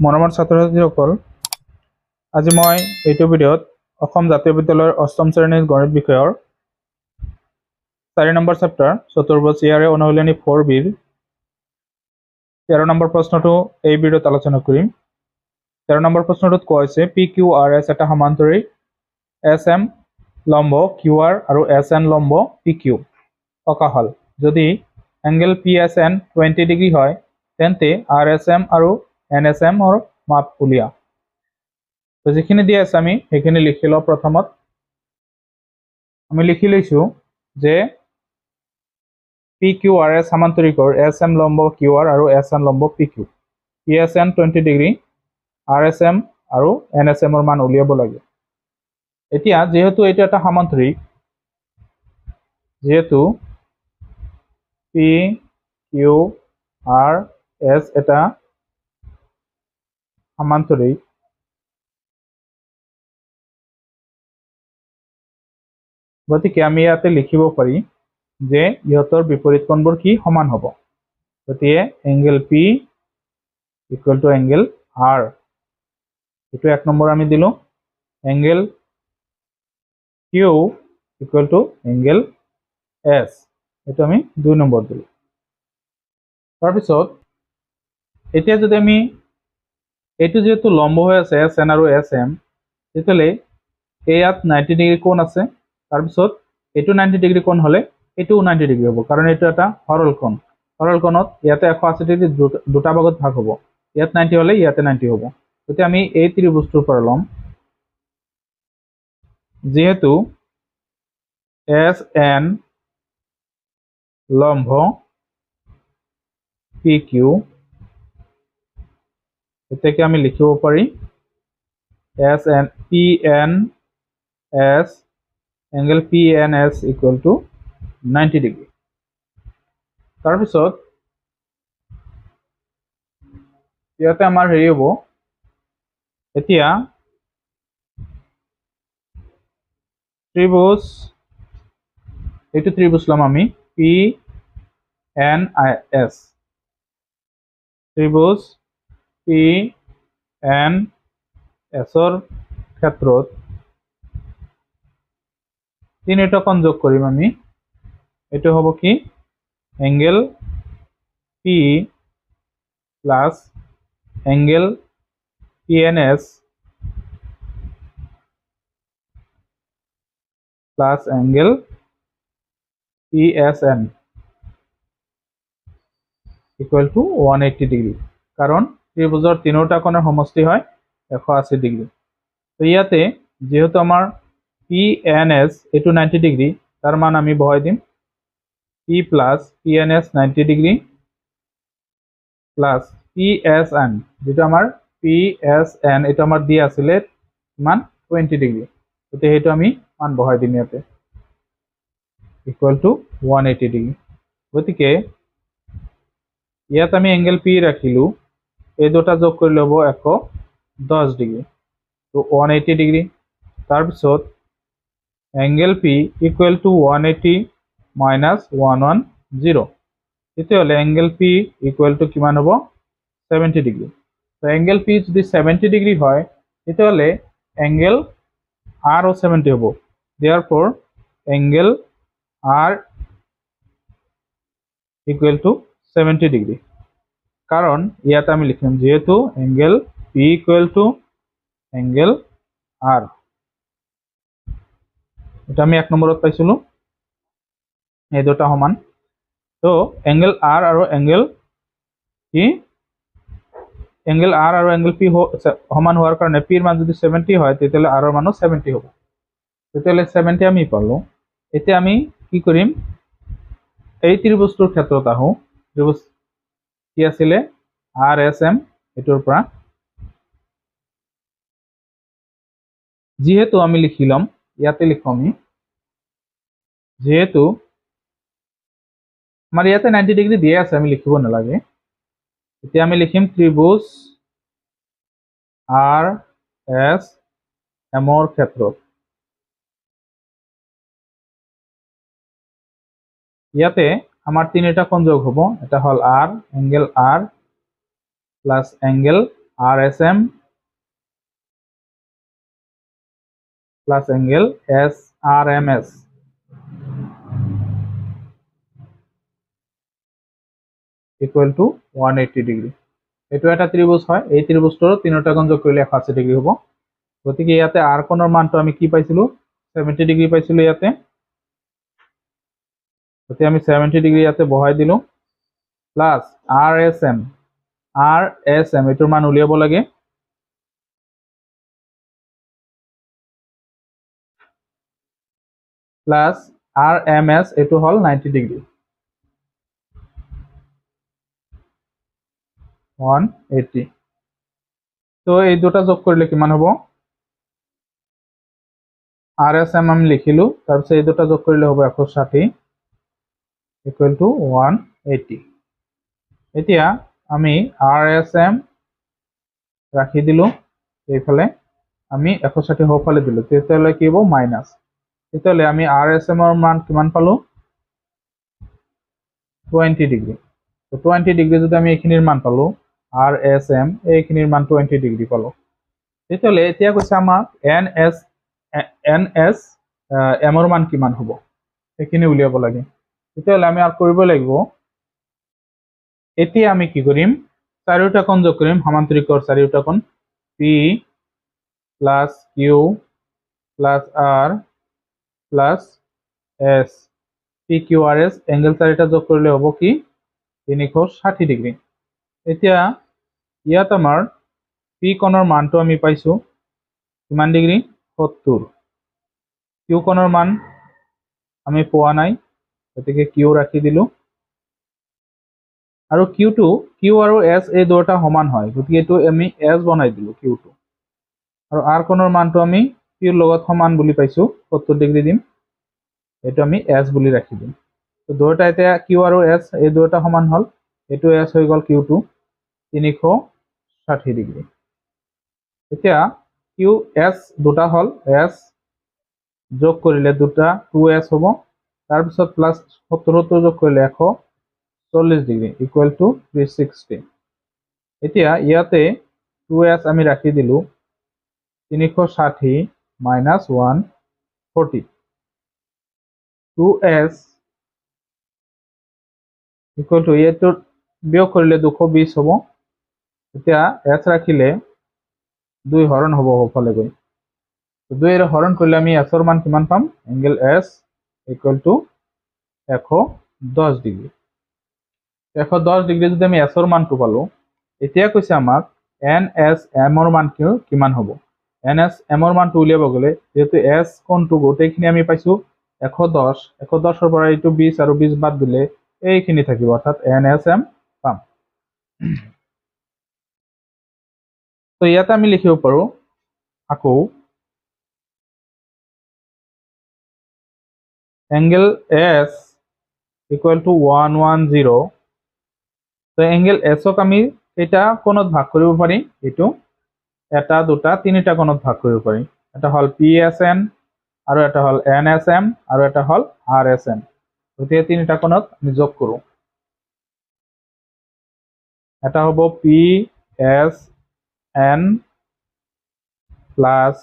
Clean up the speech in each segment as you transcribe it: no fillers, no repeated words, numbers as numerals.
মৰমৰ ছাত্ৰ-ছাত্ৰীসকল, আজি মই এইটো ভিডিঅ'ত অসম জাতীয় বিদ্যালয়ৰ অষ্টম শ্ৰেণীৰ গণিত বিষয়ৰ 4 নম্বৰ চেপ্টাৰ চতুৰ্ভুজ ইয়াৰে অনুশীলনী 4বিৰ 13 নম্বৰ প্ৰশ্নটো এই ভিডিঅ'ত আলোচনা কৰিম। 13 নম্বৰ প্ৰশ্নটোত কোৱা হৈছে PQRS এটা সমান্তৰিক SM লম্ব QR আৰু SN লম্ব PQ অঁকা হ'ল। যদি এংগেল PSN 20 ডিগ্ৰী হয় তেন্তে RSM আৰু NSM ৰ মাপ উলিয়া। তো যিখিনি দিয়া আছে আমি সেইখিনি লিখি লওঁ। প্ৰথমত আমি লিখি লৈছো যে PQRS সমান্তৰিকৰ SM লম্ব QR আৰু SN লম্ব PQ। PSN 20 ডিগ্ৰী, RSM আৰু NSM ৰ মান উলিয়াব লাগে। এতিয়া যেহেতু এটা এটা সমান্তৰিক, যেহেতু PQRS এটা সমান্তৰিক, গতিকে আমি ইয়াতে লিখিব পাৰি যে ইহঁতৰ বিপৰীত কোণবোৰ কি সমান হ'ব। গতিকে angle P equal to angle R, এইটো 1 নম্বৰ আমি দিলোঁ। Angle Q equal to angle S, এইটো আমি 2 নম্বৰ দিলোঁ। তাৰপিছত এতিয়া যদি আমি এইটো যেহেতু লম্ব হৈ আছে SN আৰু SM, তেতিয়াহ'লে ইয়াত 90 ডিগ্ৰী কোণ আছে। তাৰপিছত এইটো 90 ডিগ্ৰী কোণ হ'লে এইটোও 90 ডিগ্ৰী হ'ব, কাৰণ এইটো এটা সৰল কোণ। সৰল কোণত ইয়াতে 180 ডিগ্ৰী দুটা ভাগত ভাগ হ'ব। ইয়াত 90 হ'লে ইয়াতে 90 হ'ব। গতিকে আমি এই ত্ৰিভুজটোৰ পৰা ল'ম, যেহেতু SN লম্ব PQ, এটাকে আমি লিখিব পাৰি PNS angle PNS equal to 90 degree. তাৰপিছত ইয়াতে আমাৰ হেৰি হ'ব, এতিয়া ত্ৰিভুজ, এইটো ত্ৰিভুজ ল'ম আমি PNIS, ত্ৰিভুজ PNS ৰ ক্ষেত্ৰত তিনিটা কোণ যোগ কৰিম আমি। এইটো হ'ব কি angle P plus angle PNS plus angle PSN equal to 180 degree, কাৰণ ত্ৰিভুজৰ তিনিটা কোণৰ সমষ্টি হয় 180 ডিগ্ৰী। তো ইয়াতে যেহেতু আমাৰ PNS এইটো 90 ডিগ্ৰী, তাৰ মান আমি বহাই দিম P plus PNS 90 degree plus PSN, যেটো আমাৰ PSN এইটো আমাৰ দিয়া আছিলে মান 20 ডিগ্ৰী, গতিকে সেইটো আমি মান বহাই দিম ইয়াতে ইকুৱেল টু 180 ডিগ্ৰী। গতিকে ইয়াত আমি এংগেল P ৰাখিলোঁ, এই দুটা যোগ কৰি ল'ব 110 ডিগ্ৰী, তো 180 ডিগ্ৰী। তাৰপিছত angle P equal to 180 minus 110, তেতিয়াহ'লে এংগেল P ইকুৱেল টু কিমান হ'ব 70 ডিগ্ৰী। তো এংগেল P যদি 70 ডিগ্ৰী হয় তেতিয়াহ'লে এংগেল R ও 70 হ'ব। Therefore angle R equal to 70 degree, কাৰণ ইয়াত আমি লিখিম যেহেতু angle P equal to angle R, এটা আমি 1 নম্বৰত পাইছিলোঁ, এই দুটা সমান। তো এংগেল R আৰু এংগেল কি এংগেল R আৰু এংগেল P সমান হোৱাৰ কাৰণে P ৰ মান যদি 70 হয় তেতিয়াহ'লে R ৰ মানো 70 হ'ব। তেতিয়াহ'লে 70 আমি পালোঁ। এতিয়া আমি কি কৰিম, এই ত্ৰিভুজটোৰ ক্ষেত্ৰত আহোঁ। ত্ৰিভুজ কি আছিলে RSM, এইটোৰ পৰা যেহেতু আমি লিখি ল'ম, ইয়াতে লিখোঁ আমি, যেহেতু আমাৰ ইয়াতে 90 ডিগ্ৰী দিয়া আছে আমি লিখিব নালাগে। এতিয়া আমি লিখিম ত্ৰিভুজ RSM ৰ ক্ষেত্ৰত ইয়াতে আমাৰ তিনিটা কোণ যোগ হ'ব। এটা হ'ল R, angle R plus angle RSM plus angle SRMS equal to 180 degree. এটো এটা ত্রিভুজ হয়, এই ত্ৰিভুজটোৰ তিনিটা কোণ যোগ কৰিলে 180 ডিগ্ৰী হ'ব। গতিকে ইয়াতে R কোণৰ মানটো আমি কি পাইছিলো 70 ডিগ্ৰী পাইছিলো ইয়াতে। গতিকে আমি 70 ডিগ্ৰী ইয়াতে বহাই দিলো প্লাস RSM এটোৰ মান উলিয়াব লাগে প্লাস RMS এটো হল 90 ডিগ্ৰী 180। তো এই দুটা যোগ কৰিলে কিমান হ'ব RSM আমি লিখিলো তাৰপিছত এই দুটা যোগ কৰিলে হ'ব 160 equal to 180। এতিয়া আমি RSM ৰাখি দিলো এইফালে আমি 160 হফালে দিলো তেতিয়ালে কি হ'ব মাইনাস। তেতিয়ালে আমি RSM ৰ মান কিমান পালো 20 ডিগ্ৰী। তো 20 ডিগ্ৰী যদি আমি এইখিনিৰ মান পালো RSM এইখিনিৰ মান 20 ডিগ্ৰী পালো। তেতিয়ালে এতিয়া কৈছে আমাক NSM ৰ মান কিমান হ'ব এইখিনি উলিয়াব লাগে। তেতিয়ালে আমি আৰু কৰিব লাগিব এতিয়া আমি কি কৰিম চাৰিটা কোণ যোগ কৰিম সমান্তৰিকৰ চাৰিটা কোণ P plus Q plus R plus S PQRS angle চাৰিটা যোগ কৰিলে হ'ব কি 360 ডিগ্ৰী। এতিয়া ইয়াত আমাৰ P কোণৰ মানটো আমি পাইছো কিমান ডিগ্ৰী 70। Q কোণৰ মান আমি পোৱা নাই গতিকে Q ৰাখি দিলো আৰু Q আৰু S এই দুটা সমান হয় গতিকে এটো আমি S বনাই দিলো Q2 আৰু R কোণৰ মানটো আমি Q লগত সমান বুলি পাইছো 70 ডিগ্ৰী দিম এটো আমি S বুলি ৰাখি দিম। তো দুটা এতিয়া Q আৰু S এই দুটা সমান হল এটো S হৈ গল Q2 360 ডিগ্ৰী। এতিয়া QS দুটা হল S যোগ কৰিলে দুটা 2S হ'ব তাৰপিছত প্লাস 70 যোগ কৰিলে 140 ডিগ্ৰী equal to 360। এতিয়া ইয়াতে 2S আমি ৰাখি দিলো 360 minus 140 2S equal to এইটো বিয়োগ কৰিলে 220 হ'ব। এতিয়া S ৰাখিলে 2 হৰণ হ'ব হফালে গৈ 2 এৰ হৰণ কৰিলে আমি S ৰ মান কিমান পাম angle S equal to 110 degree. 110 degree যদি আমি S ৰ মানটো পালো এতিয়া কৈছে আমাক NSM ৰ মান কিমান হ'ব। NSM ৰ মানটো উলিয়াব গলে যেহেতু S কোণটো গোটেইখিনি আমি পাইছো 110 110 ৰ পৰা এইটো 20 আৰু 20 বাদ দিলে এইখিনি থাকিব অৰ্থাৎ NSM পাম। তো ইয়াতে আমি লিখিব পাৰো আকৌ angle S equal to 110। তো angle S ক আমি এটা কোণত ভাগ কৰিব পাৰি এটো এটা দুটা তিনিটা কোণত ভাগ কৰিব পাৰি এটা হল PSN আৰু এটা হল NSM আৰু এটা হল RSM। গতিকে তিনিটা কোণত আমি যোগ কৰো এটা হ'ব PSN plus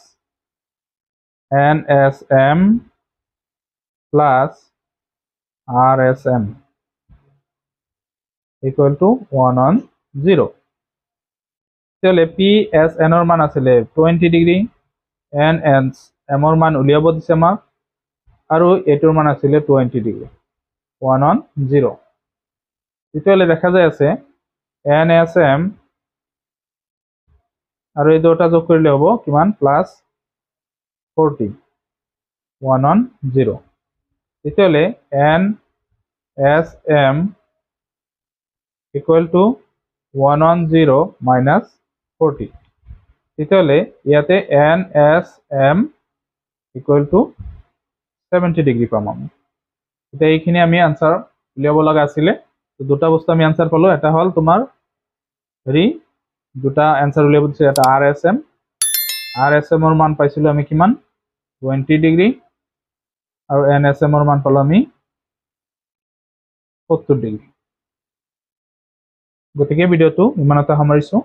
NSM plus RSM equal to 110। তেতিয়াহ'লে PSN ৰ মান আছিলে 20 ডিগ্ৰী NSM ৰ মান উলিয়াব দিছে আমাক আৰু এটোৰ মান আছিলে 20 ডিগ্ৰী 110। তেতিয়াহ'লে দেখা যায় আছে NSM আৰু এই দুটা যোগ কৰিলে হ'ব কিমান প্লাস 40 110। তেতিয়াহ'লে NSM equal to 110 minus 40। তেতিয়াহ'লে ইয়াতে NSM equal to 70 ডিগ্ৰী পাম আমি। এতিয়া এইখিনি আমি আনসাৰ উলিয়াব লগা আছিলে দুটা বস্তু আমি আনসাৰ পালো এটা হল তোমাৰ হেৰি দুটা আনসাৰ উলিয়াব দিছে এটা RSM ৰ মান পাইছিলো আমি কিমান 20 ডিগ্ৰী আৰু NSM ৰ মান পালো আমি 70 ডিগ্ৰী। গতিকে ভিডিওটো ইমানতে সামৰিছো।